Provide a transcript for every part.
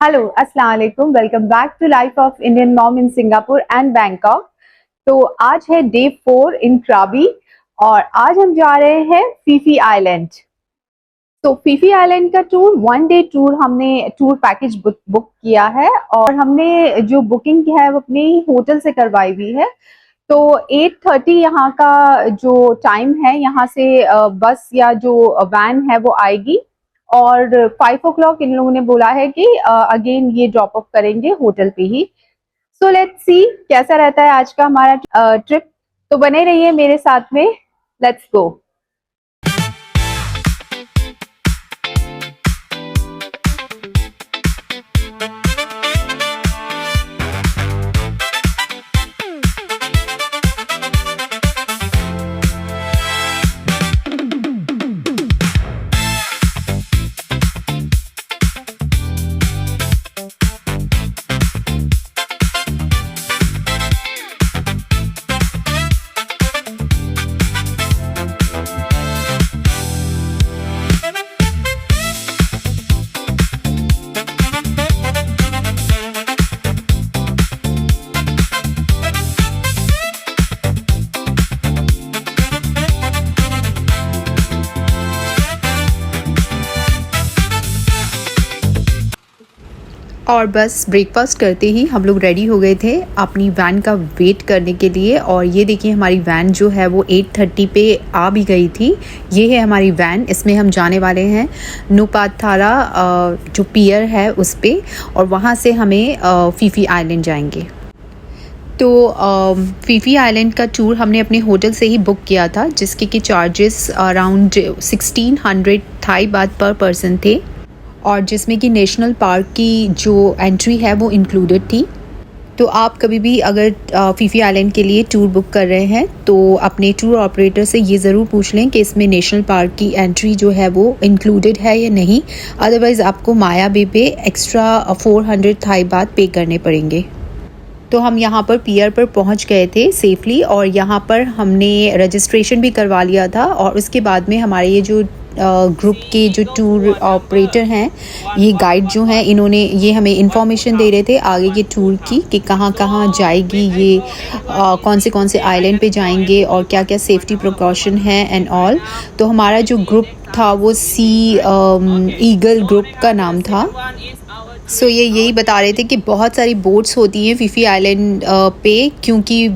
Hello, अस्सलाम वालेकुम। Welcome back to life of Indian mom in Singapore and Bangkok. तो आज है डे 4 इन क्राबी और आज हम जा रहे हैं फीफी आइलैंड। तो फीफी आइलैंड का टूर 1 डे टूर हमने टूर पैकेज बुक किया है और हमने जो बुकिंग है वो अपने होटल से करवाई हुई है। तो 8:30 यहाँ का जो टाइम है, यहाँ से बस या जो वैन है वो आएगी और 5 o'clock इन लोगों ने बोला है कि अगेन ये ड्रॉप ऑफ करेंगे होटल पे ही। सो लेट्स सी कैसा रहता है आज का हमारा ट्रिप। तो बने रहिए मेरे साथ में। Let's go. और बस ब्रेकफास्ट करते ही हम लोग रेडी हो गए थे अपनी वैन का वेट करने के लिए। और ये देखिए हमारी वैन जो है वो 8:30 पे आ भी गई थी। ये है हमारी वैन, इसमें हम जाने वाले हैं नुपाथारा जो पियर है उस पे, और वहाँ से हमें फीफी आइलैंड जाएंगे। तो फीफी आइलैंड का टूर हमने अपने होटल से ही बुक किया था, जिसके कि चार्जेस अराउंड 1600 थाई बात पर पर्सन थे, और जिसमें कि नेशनल पार्क की जो एंट्री है वो इंक्लूडेड थी। तो आप कभी भी अगर फीफी आइलैंड के लिए टूर बुक कर रहे हैं तो अपने टूर ऑपरेटर से ये ज़रूर पूछ लें कि इसमें नेशनल पार्क की एंट्री जो है वो इंक्लूडेड है या नहीं। अदरवाइज़ आपको माया बे पे एक्स्ट्रा 400 थाई बात पे करने पड़ेंगे। तो हम यहाँ पर पियर पर पहुँच गए थे सेफली, और यहाँ पर हमने रजिस्ट्रेशन भी करवा लिया था। और उसके बाद में हमारे ये जो ग्रुप के जो टूर ऑपरेटर हैं, ये गाइड जो हैं, इन्होंने ये हमें इंफॉर्मेशन दे रहे थे आगे के टूर की कि कहाँ कहाँ जाएगी ये, कौन से आइलैंड पे जाएंगे और क्या क्या सेफ्टी प्रिकॉशन है एंड ऑल। तो हमारा जो ग्रुप था वो सी ईगल ग्रुप का नाम था। सो ये यही बता रहे थे कि बहुत सारी बोट्स होती हैं फीफी आइलैंड पे, क्योंकि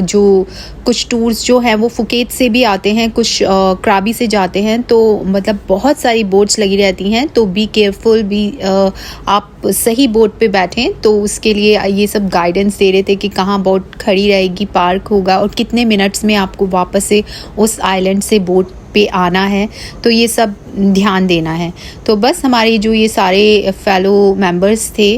जो कुछ टूर्स जो हैं वो फुकेत से भी आते हैं, कुछ क्राबी से जाते हैं, तो मतलब बहुत सारी बोट्स लगी रहती हैं। तो बी केयरफुल, भी आप सही बोट पे बैठें। तो उसके लिए ये सब गाइडेंस दे रहे थे कि कहाँ बोट खड़ी रहेगी, पार्क होगा, और कितने मिनट्स में आपको वापस से उस आइलैंड से बोट पे आना है। तो ये सब ध्यान देना है। तो बस हमारे जो ये सारे फेलो मेंबर्स थे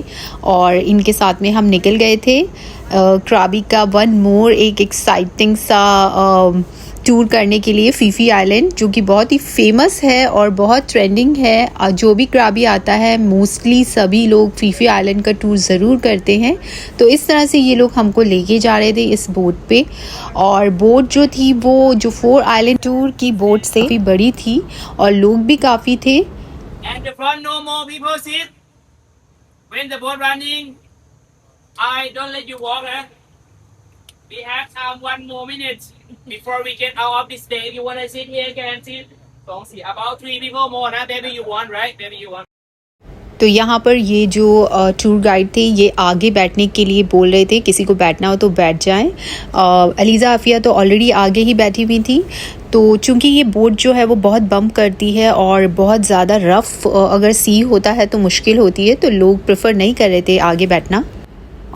और इनके साथ में हम निकल गए थे क्राबी का वन मोर एक एक्साइटिंग सा टूर करने के लिए फीफी आइलैंड, जो कि बहुत ही फेमस है और बहुत ट्रेंडिंग है। जो भी क्राबी आता है मोस्टली सभी लोग फीफी आइलैंड का टूर ज़रूर करते हैं। तो इस तरह से ये लोग हमको लेके जा रहे थे इस बोट पे, और बोट जो थी वो जो 4 आइलैंड टूर की बोट से काफ़ी बड़ी थी और लोग भी काफ़ी थे। At the front, no more people sit. When the boat running, I don't let you walk. We have time 1 more minute before we get out of this day. If you wanna sit here, can sit. Don't see about 3 people more. Now, baby, you want, right? Baby, you want. तो यहाँ पर ये जो tour guide थे ये आगे बैठने के लिए बोल रहे थे, किसी को बैठना हो तो बैठ जाएं। अलीज़ा आफिया तो ऑलरेडी आगे ही बैठी हुई थी। तो चूंकि ये बोट जो है वो बहुत बम्प करती है और बहुत ज़्यादा रफ़ अगर सी होता है तो मुश्किल होती है, तो लोग प्रेफर नहीं कर रहे थे आगे बैठना।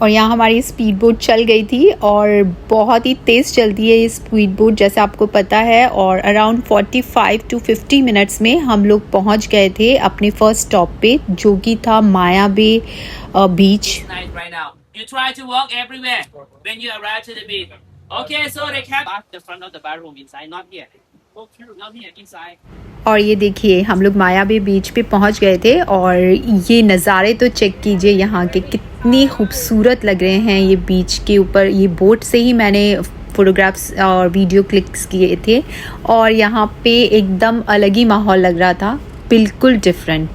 और यहाँ हमारी स्पीड बोट चल गई थी और बहुत ही तेज़ चलती है ये स्पीड बोट, जैसे आपको पता है। और अराउंड 45 to 50 मिनट्स में हम लोग पहुँच गए थे अपने फर्स्ट स्टॉप पे, जो कि था माया बे बीच। Nice right now. You try to walk everywhere when you arrive to the beach. Okay, so they kept the front of the bathroom inside, not here. Not here, inside. और ये देखिए हम लोग माया बे बीच पे पहुंच गए थे, और ये नज़ारे तो चेक कीजिए यहाँ के, कितने खूबसूरत लग रहे हैं ये बीच के ऊपर। ये बोट से ही मैंने फ़ोटोग्राफ्स और वीडियो क्लिक्स किए थे, और यहाँ पे एकदम अलग ही माहौल लग रहा था, बिल्कुल डिफरेंट।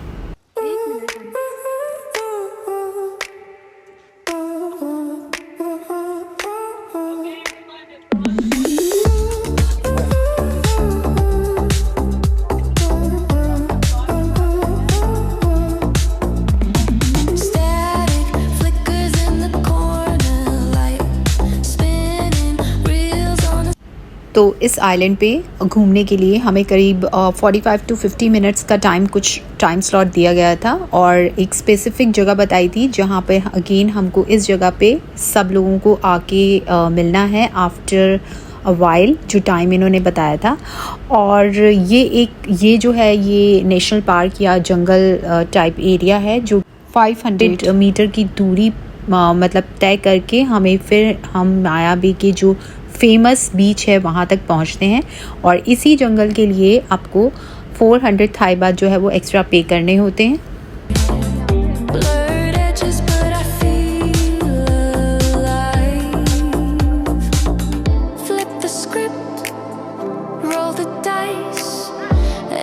तो इस आइलैंड पे घूमने के लिए हमें करीब 45 टू 50 मिनट्स का कुछ टाइम स्लॉट दिया गया था और एक स्पेसिफिक जगह बताई थी जहाँ पे अगेन हमको इस जगह पे सब लोगों को आके मिलना है आफ्टर अ वाइल, जो टाइम इन्होंने बताया था। और ये जो है ये नेशनल पार्क या जंगल टाइप एरिया है जो 500 मीटर की दूरी मतलब तय करके हमें फिर हम माया बे के जो फेमस बीच है वहाँ तक पहुँचते हैं। और इसी जंगल के लिए आपको 400 थाई बात जो है वो एक्स्ट्रा पे करने होते हैं। Blurred edges, but I feel alive. Flip the script, roll the dice.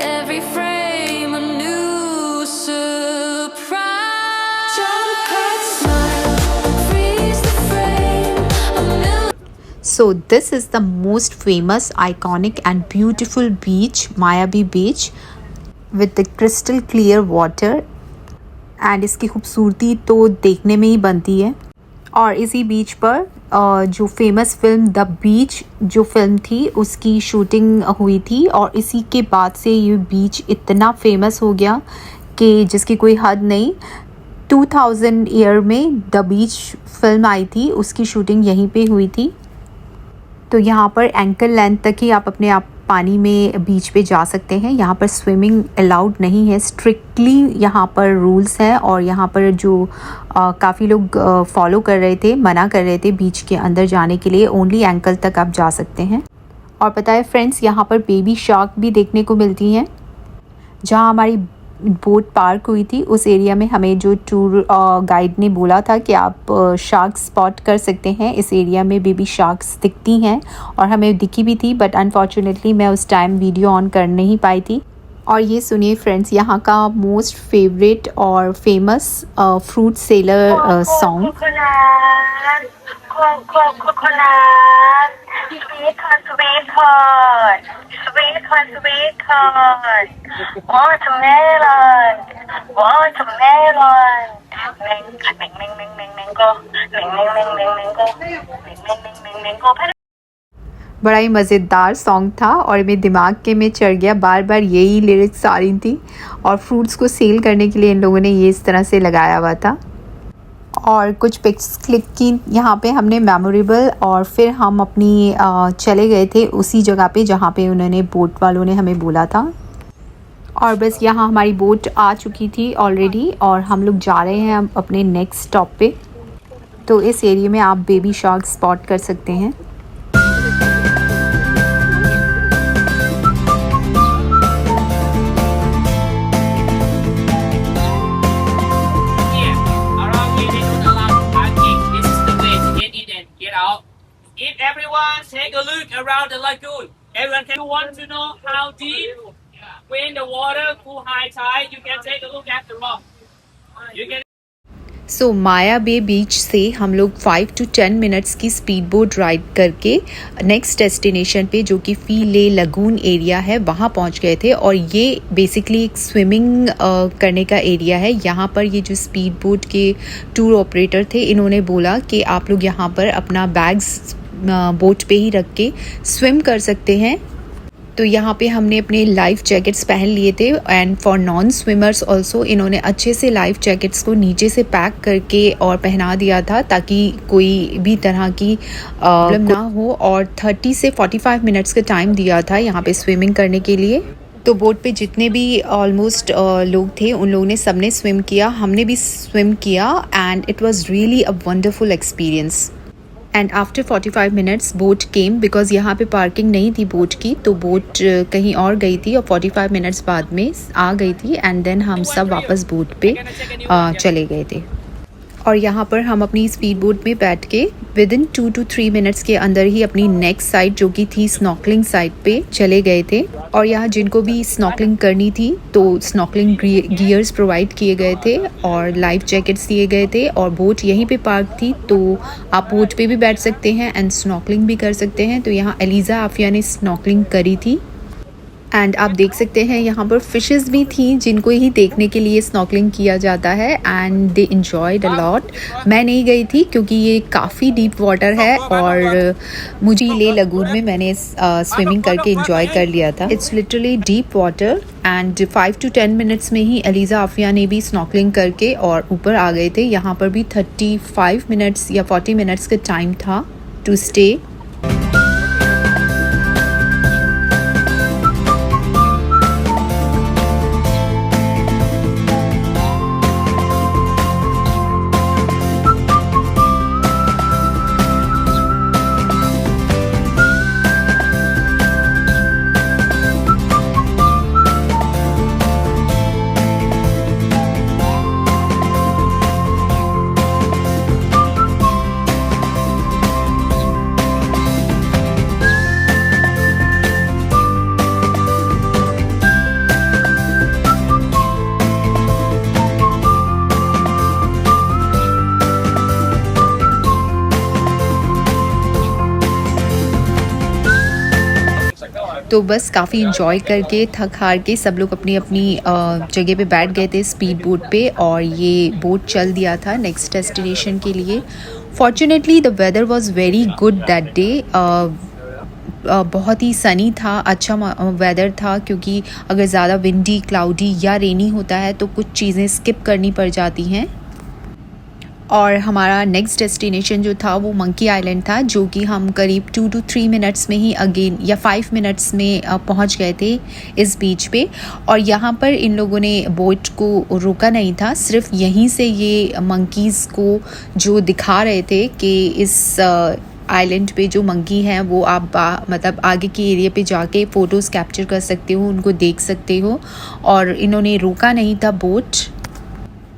Every frame a new surprise. Jump cut, smile, freeze the frame. A million. So this is the most famous, iconic and beautiful beach, Maya Bay Beach, with the crystal clear water. And इसकी खूबसूरती तो देखने में ही बनती है। और इसी बीच पर जो फेमस फिल्म द बीच जो फिल्म थी उसकी शूटिंग हुई थी और इसी के बाद से ये बीच इतना फेमस हो गया कि जिसकी कोई हद नहीं। 2000 ईयर में द बीच फिल्म आई थी, उसकी शूटिंग यहीं पे हुई थी। तो यहाँ पर एंकल लेंथ तक ही आप अपने आप पानी में बीच पे जा सकते हैं। यहाँ पर स्विमिंग अलाउड नहीं है, स्ट्रिक्टली यहाँ पर रूल्स हैं। और यहाँ पर जो काफ़ी लोग फॉलो कर रहे थे, मना कर रहे थे बीच के अंदर जाने के लिए, ओनली एंकल तक आप जा सकते हैं। और पता है फ्रेंड्स, यहाँ पर बेबी शार्क भी देखने को मिलती हैं। जहाँ हमारी बोट पार्क हुई थी उस एरिया में हमें जो टूर गाइड ने बोला था कि आप शार्क स्पॉट कर सकते हैं, इस एरिया में बेबी शार्क्स दिखती हैं और हमें दिखी भी थी, बट अनफॉर्चुनेटली मैं उस टाइम वीडियो ऑन कर नहीं पाई थी। और ये सुनिए फ्रेंड्स, यहाँ का मोस्ट फेवरेट और फेमस फ्रूट सेलर सॉन्ग। बड़ा ही मज़ेदार सॉन्ग था और मेरे दिमाग के में चढ़ गया, बार बार यही लिरिक्स आ रही थी। और फ्रूट्स को सेल करने के लिए इन लोगों ने ये इस तरह से लगाया हुआ था। और कुछ पिक्स क्लिक की यहाँ पे हमने मेमोरेबल, और फिर हम अपनी चले गए थे उसी जगह पे जहाँ पे उन्होंने बोट वालों ने हमें बोला था। और बस यहाँ हमारी बोट आ चुकी थी ऑलरेडी और हम लोग जा रहे हैं अपने नेक्स्ट स्टॉप पे। तो इस एरिया में आप बेबी शार्क स्पॉट कर सकते हैं। Here, around here they don't allow parking. This is the way to get in and get out. If everyone take a look around the lagoon, everyone can want to know how deep when the water full high tide, you can take a look at the rock. You can सो माया बे बीच से हम लोग 5 to 10 minutes की speed boat ride करके next destination पे जो कि फी ले lagoon area है वहाँ पहुँच गए थे। और ये बेसिकली एक स्विमिंग करने का एरिया है। यहाँ पर ये जो स्पीड बोट के टूर ऑपरेटर थे, इन्होंने बोला कि आप लोग यहाँ पर अपना बैग्स बोट पे ही रख के स्विम कर सकते हैं। तो यहाँ पे हमने अपने लाइफ जैकेट्स पहन लिए थे and for non swimmers also इन्होंने अच्छे से लाइफ जैकेट्स को नीचे से पैक करके और पहना दिया था ताकि कोई भी तरह की प्रॉब्लम ना हो। और 30 से 45 मिनट्स का टाइम दिया था यहाँ पे स्विमिंग करने के लिए। तो बोट पे जितने भी ऑलमोस्ट लोग थे उन लोगों ने सबने स्विम किया, हमने भी स्विम किया and it was really a wonderful experience. And after 45 minutes boat came, because यहाँ पे पार्किंग नहीं थी बोट की, तो बोट कहीं और गई थी और 45 मिनट्स बाद में आ गई थी। एंड देन हम सब वापस बोट पे चले गए थे। और यहाँ पर हम अपनी स्पीड बोट में बैठ के विद इन 2 to 3 मिनट्स के अंदर ही अपनी नेक्स्ट साइड जो कि थी स्नॉकलिंग साइड पे चले गए थे। और यहाँ जिनको भी स्नॉकलिंग करनी थी तो स्नॉकलिंग गियर्स प्रोवाइड किए गए थे और लाइफ जैकेट्स दिए गए थे। और बोट यहीं पे पार्क थी तो आप बोट पे भी बैठ सकते हैं एंड स्नॉकलिंग भी कर सकते हैं। तो यहाँ एलिज़ा आफिया ने स्नॉकलिंग करी थी। एंड आप देख सकते हैं यहाँ पर फिशेस भी थी जिनको ही देखने के लिए स्नॉर्कलिंग किया जाता है and they enjoyed a lot. मैं नहीं गई थी क्योंकि ये काफ़ी डीप वाटर है और मुझे ले लगून में मैंने स्विमिंग करके इंजॉय कर लिया था। It's literally deep water and 5 to 10 minutes में ही अलीज़ा आफिया ने भी स्नॉर्कलिंग करके और ऊपर आ गए थे। यहाँ पर भी 35 मिनट्स या 40 मिनट्स का टाइम था टू स्टे। तो बस काफ़ी इंजॉय करके थक हार के सब लोग अपनी अपनी जगह पे बैठ गए थे स्पीड बोट पे और ये बोट चल दिया था नेक्स्ट डेस्टिनेशन के लिए। Fortunately the weather was very good that day. बहुत ही सनी था, अच्छा वेदर था, क्योंकि अगर ज़्यादा विंडी, क्लाउडी या रेनी होता है तो कुछ चीज़ें स्किप करनी पड़ जाती हैं। और हमारा नेक्स्ट डेस्टिनेशन जो था वो मंकी आइलैंड था, जो कि हम करीब 2 to 3 मिनट्स में ही अगेन या 5 मिनट्स में पहुंच गए थे इस बीच पे। और यहाँ पर इन लोगों ने बोट को रोका नहीं था, सिर्फ यहीं से ये मंकीज़ को जो दिखा रहे थे कि इस आइलैंड पे जो मंकी हैं वो आप मतलब आगे के एरिया पे जाके फ़ोटोज़ कैप्चर कर सकते हो, उनको देख सकते हो। और इन्होंने रोका नहीं था बोट।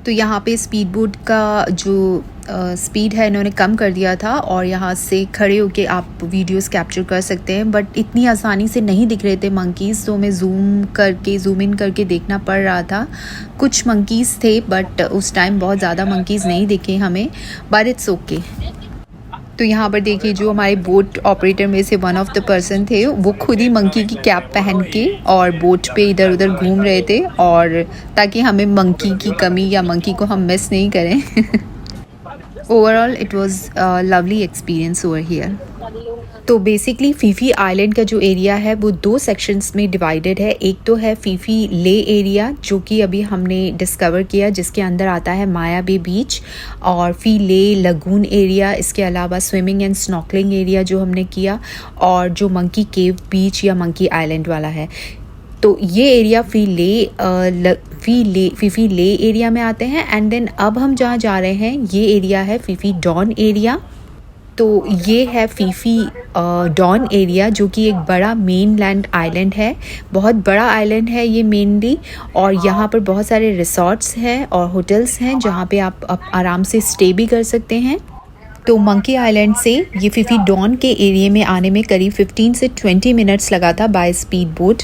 तो यहाँ पे स्पीड बोट का जो स्पीड है इन्होंने कम कर दिया था और यहाँ से खड़े होके आप वीडियोस कैप्चर कर सकते हैं, बट इतनी आसानी से नहीं दिख रहे थे मंकीज़, तो हमें जूम इन करके देखना पड़ रहा था। कुछ मंकीज़ थे बट उस टाइम बहुत ज़्यादा मंकीज़ नहीं दिखे हमें, बट इट्स ओके। तो यहाँ पर देखिए जो हमारे बोट ऑपरेटर में से वन ऑफ द पर्सन थे वो खुद ही मंकी की कैप पहन के और बोट पे इधर उधर घूम रहे थे, और ताकि हमें मंकी की कमी या मंकी को हम मिस नहीं करें। Overall it was lovely experience over here. तो बेसिकली फीफी आइलैंड का जो एरिया है वो 2 सेक्शंस में डिवाइडेड है। एक तो है फीफी ले एरिया जो कि अभी हमने डिस्कवर किया, जिसके अंदर आता है माया बे बीच और फी ले लगून एरिया, इसके अलावा स्विमिंग एंड स्नॉर्कलिंग एरिया जो हमने किया, और जो मंकी केव बीच या मंकी आइलैंड वाला है। तो ये एरिया फीफी ले एरिया में आते हैं। एंड देन अब हम जहाँ जा रहे हैं ये एरिया है फीफी डॉन एरिया। तो ये है फीफी डॉन एरिया जो कि एक बड़ा मेन लैंड आइलैंड है, बहुत बड़ा आइलैंड है ये मेनली, और यहाँ पर बहुत सारे रिसॉर्ट्स हैं और होटल्स हैं जहाँ पे आप आराम से स्टे भी कर सकते हैं। तो मंकी आइलैंड से ये फीफी डॉन के एरिया में आने में करीब 15 से 20 मिनट्स लगा था बाय स्पीड बोट।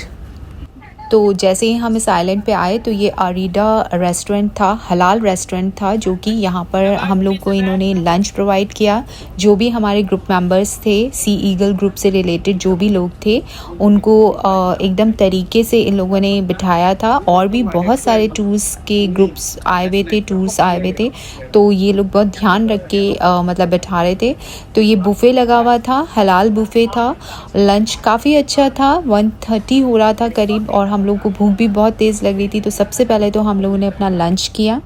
तो जैसे ही हम इस आइलैंड पे आए तो ये आरीडा रेस्टोरेंट था, हलाल रेस्टोरेंट था, जो कि यहाँ पर हम लोग को इन्होंने लंच प्रोवाइड किया। जो भी हमारे ग्रुप मेंबर्स थे, सी ईगल ग्रुप से रिलेटेड जो भी लोग थे, उनको एकदम तरीके से इन लोगों ने बिठाया था। और भी बहुत सारे टूर्स के ग्रुप्स आए हुए थे, टूर्स आए हुए थे, तो ये लोग बहुत ध्यान रख के मतलब बिठा रहे थे। तो ये बुफ़े लगा हुआ था, हलाल बुफ़े था। लंच काफ़ी अच्छा था, 1:30 हो रहा था करीब, और हम लोगों को भूख भी बहुत तेज़ लग रही थी। तो सबसे पहले तो हम लोगों ने अपना लंच किया।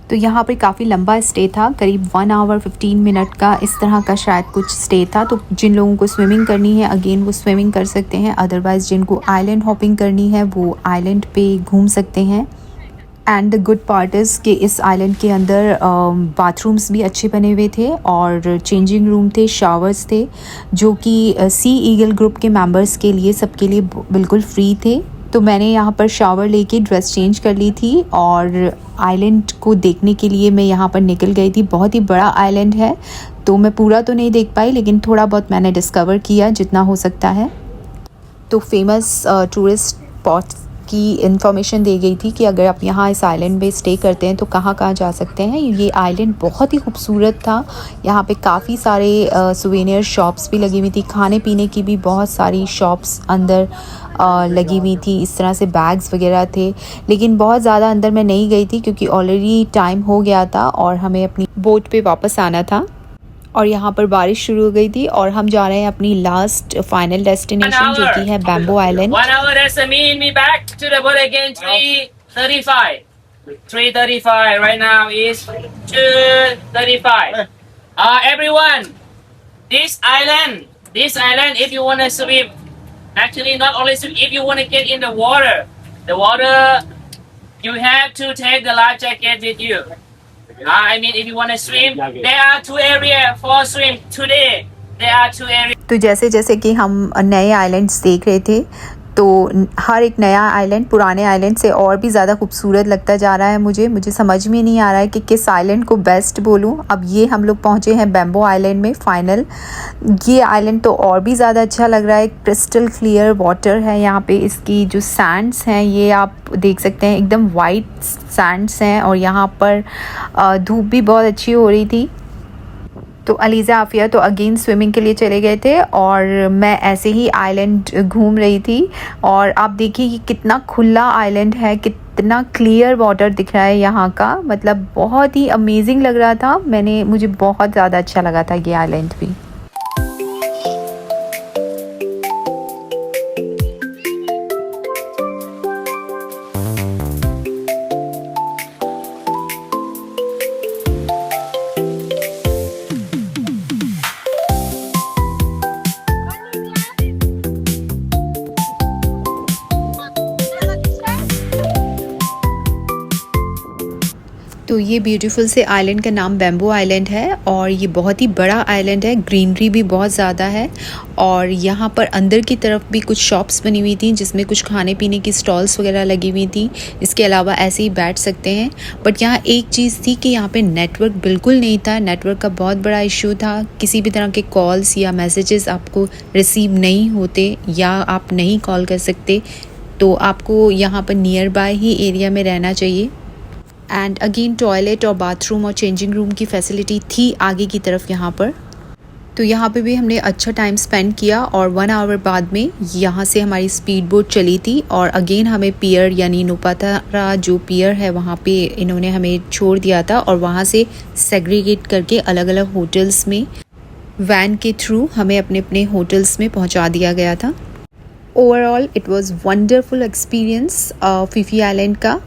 तो यहाँ पर काफ़ी लंबा स्टे था, करीब 1 आवर 15 मिनट का इस तरह का शायद कुछ स्टे था। तो जिन लोगों को स्विमिंग करनी है अगेन वो स्विमिंग कर सकते हैं, अदरवाइज़ जिनको आइलैंड हॉपिंग करनी है वो आइलैंड पे घूम सकते हैं। And the good part is कि इस आइलैंड के अंदर बाथरूम्स भी अच्छे बने हुए थे और चेंजिंग रूम थे, शावर्स थे, जो कि सी ईगल ग्रुप के मेंबर्स के लिए सबके लिए बिल्कुल फ्री थे। तो मैंने यहाँ पर शावर लेके ड्रेस चेंज कर ली थी और आइलैंड को देखने के लिए मैं यहाँ पर निकल गई थी। बहुत ही बड़ा आइलैंड है, तो मैं पूरा तो नहीं देख पाई, लेकिन थोड़ा बहुत मैंने डिस्कवर किया जितना हो सकता है। तो फेमस टूरिस्ट स्पॉट्स की इन्फॉर्मेशन दी गई थी कि अगर आप यहाँ इस आइलैंड में स्टे करते हैं तो कहाँ कहाँ जा सकते हैं। ये आइलैंड बहुत ही खूबसूरत था। यहाँ पे काफ़ी सारे सुवेनियर शॉप्स भी लगी हुई थी, खाने पीने की भी बहुत सारी शॉप्स अंदर लगी हुई थी। इस तरह से बैग्स वगैरह थे, लेकिन बहुत ज़्यादा अंदर मैं नहीं गई थी क्योंकि ऑलरेडी टाइम हो गया था और हमें अपनी बोट पे वापस आना था। और यहाँ पर बारिश शुरू हो गई थी और हम जा रहे हैं अपनी लास्ट फाइनल डेस्टिनेशन जो कि है bamboo island. 1 hour, that's the mean. Me back to the boat again. 3:35. 3:35. Right now is 2:35. Everyone, this island. If you wanna swim, actually not only swim. If you wanna get in the water, you have to take the life jacket with you. I mean, if you want to swim, there are 2 areas for swim today. There are 2 areas. तो जैसे जैसे कि हम नए islands देख रहे थे, तो हर एक नया आइलैंड पुराने आइलैंड से और भी ज़्यादा खूबसूरत लगता जा रहा है। मुझे समझ में नहीं आ रहा है कि किस आइलैंड को बेस्ट बोलूं। अब ये हम लोग पहुंचे हैं बैम्बो आइलैंड में फाइनल। ये आइलैंड तो और भी ज़्यादा अच्छा लग रहा है। क्रिस्टल क्लियर वाटर है यहाँ पे। इसकी जो सैंड्स हैं ये आप देख सकते हैं, एकदम वाइट सैंड्स हैं। और यहाँ पर धूप भी बहुत अच्छी हो रही थी। तो अलीज़ा आफिया तो अगेन स्विमिंग के लिए चले गए थे और मैं ऐसे ही आइलैंड घूम रही थी। और आप देखिए कि कितना खुला आइलैंड है, कितना क्लियर वाटर दिख रहा है यहाँ का। मतलब बहुत ही अमेजिंग लग रहा था। मुझे बहुत ज़्यादा अच्छा लगा था ये आइलैंड भी। तो ये ब्यूटीफुल से आइलैंड का नाम बैम्बो आइलैंड है और ये बहुत ही बड़ा आइलैंड है। ग्रीनरी भी बहुत ज़्यादा है और यहाँ पर अंदर की तरफ भी कुछ शॉप्स बनी हुई थी जिसमें कुछ खाने पीने की स्टॉल्स वगैरह लगी हुई थी। इसके अलावा ऐसे ही बैठ सकते हैं। बट यहाँ एक चीज़ थी कि यहाँ पे नेटवर्क बिल्कुल नहीं था। नेटवर्क का बहुत बड़ा इशू था। किसी भी तरह के कॉल्स या मैसेजेस आपको रिसीव नहीं होते या आप नहीं कॉल कर सकते। तो आपको यहाँ पर नियर बाय ही एरिया में रहना चाहिए। एंड अगेन टॉयलेट और बाथरूम और चेंजिंग रूम की फैसिलिटी थी आगे की तरफ यहाँ पर। तो यहाँ पे भी हमने अच्छा टाइम स्पेंड किया और 1 आवर बाद में यहाँ से हमारी स्पीड बोट चली थी और अगेन हमें पियर यानी नूपातारा जो पियर है वहाँ पे इन्होंने हमें छोड़ दिया था और वहाँ से सेग्रीगेट करके अलग अलग होटल्स में वैन के थ्रू हमें अपने अपने होटल्स में पहुँचा दिया गया था। Overall it was wonderful experience Phi Phi island का।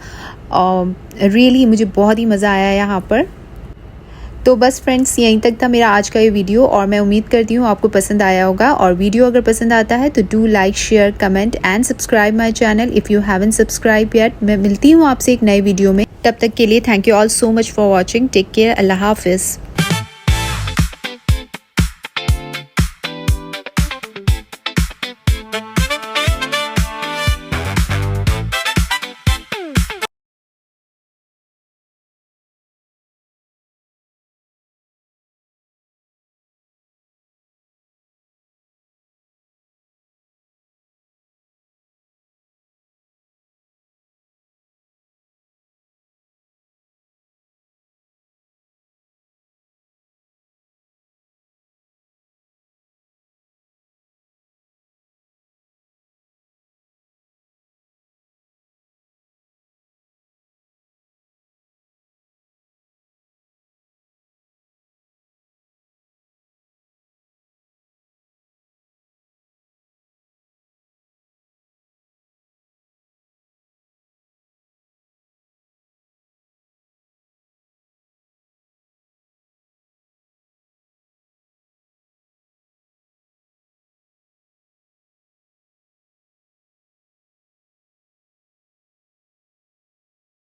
रियली मुझे बहुत ही मज़ा आया यहाँ पर। तो बस फ्रेंड्स यहीं तक था मेरा आज का ये वीडियो और मैं उम्मीद करती हूँ आपको पसंद आया होगा। और वीडियो अगर पसंद आता है तो do like share comment and subscribe my channel if you haven't subscribe yet. मैं मिलती हूँ आपसे एक नए वीडियो में। तब तक के लिए thank you all so much for watching. Take care. अल्लाह हाफिज़।